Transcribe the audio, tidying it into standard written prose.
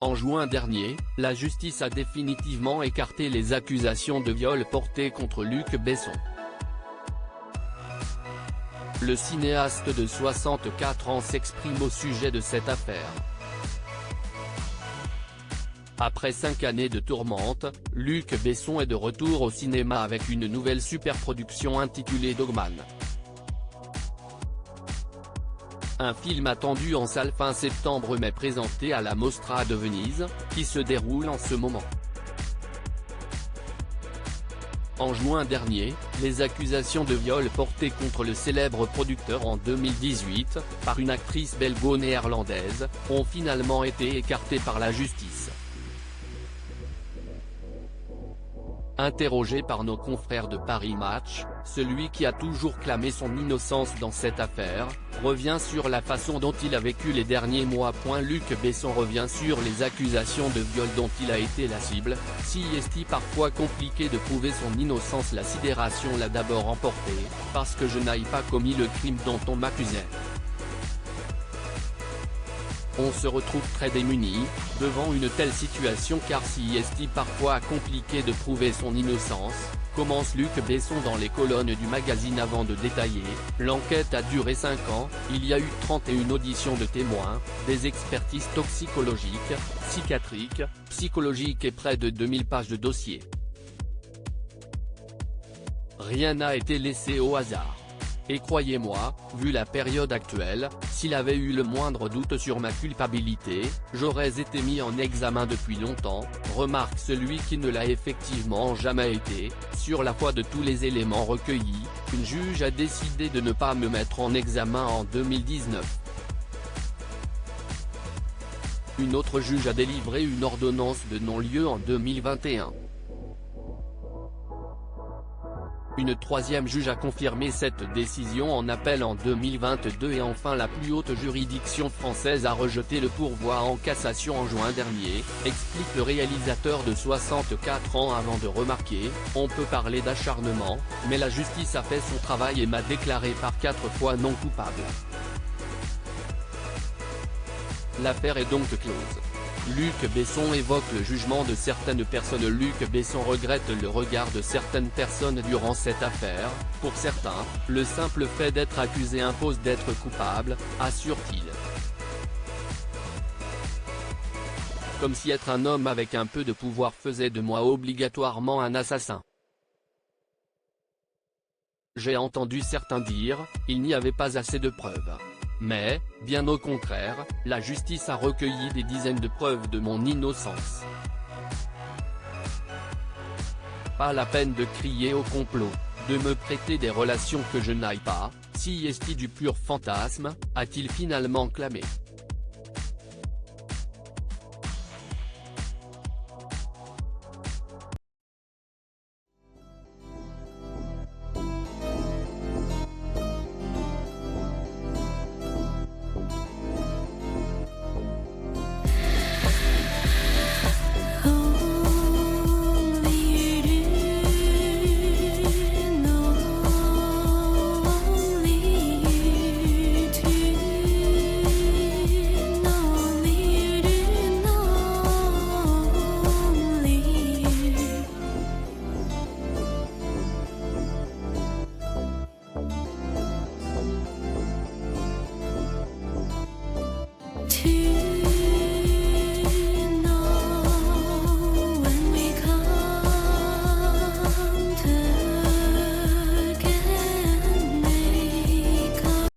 En juin dernier, la justice a définitivement écarté les accusations de viol portées contre Luc Besson. Le cinéaste de 64 ans s'exprime au sujet de cette affaire. Après 5 années de tourmente, Luc Besson est de retour au cinéma avec une nouvelle superproduction intitulée Dogman. Un film attendu en salle fin septembre mais présenté à la Mostra de Venise, qui se déroule en ce moment. En juin dernier, les accusations de viol portées contre le célèbre producteur en 2018, par une actrice belgo-néerlandaise, ont finalement été écartées par la justice. Interrogé par nos confrères de Paris Match, celui qui a toujours clamé son innocence dans cette affaire, revient sur la façon dont il a vécu les derniers mois. Luc Besson revient sur les accusations de viol dont il a été la cible. Si est parfois compliqué de prouver son innocence, la sidération l'a d'abord emporté, parce que je n'aille pas commis le crime dont on m'accusait. On se retrouve très démuni, devant une telle situation car si est parfois compliqué de prouver son innocence, commence Luc Besson dans les colonnes du magazine avant de détailler. L'enquête a duré 5 ans, il y a eu 31 auditions de témoins, des expertises toxicologiques, psychiatriques, psychologiques et près de 2000 pages de dossier. Rien n'a été laissé au hasard. Et croyez-moi, vu la période actuelle, s'il avait eu le moindre doute sur ma culpabilité, j'aurais été mis en examen depuis longtemps, remarque celui qui ne l'a effectivement jamais été. Sur la foi de tous les éléments recueillis, une juge a décidé de ne pas me mettre en examen en 2019. Une autre juge a délivré une ordonnance de non-lieu en 2021. Une troisième juge a confirmé cette décision en appel en 2022 et enfin la plus haute juridiction française a rejeté le pourvoi en cassation en juin dernier, explique le réalisateur de 64 ans avant de remarquer, on peut parler d'acharnement, mais la justice a fait son travail et m'a déclaré par 4 fois non coupable. L'affaire est donc close. Luc Besson évoque le jugement de certaines personnes. Luc Besson regrette le regard de certaines personnes durant cette affaire. Pour certains, le simple fait d'être accusé impose d'être coupable, assure-t-il. Comme si être un homme avec un peu de pouvoir faisait de moi obligatoirement un assassin. J'ai entendu certains dire, il n'y avait pas assez de preuves. Mais, bien au contraire, la justice a recueilli des dizaines de preuves de mon innocence. Pas la peine de crier au complot, de me prêter des relations que je n'aille pas, si est du pur fantasme, a-t-il finalement clamé.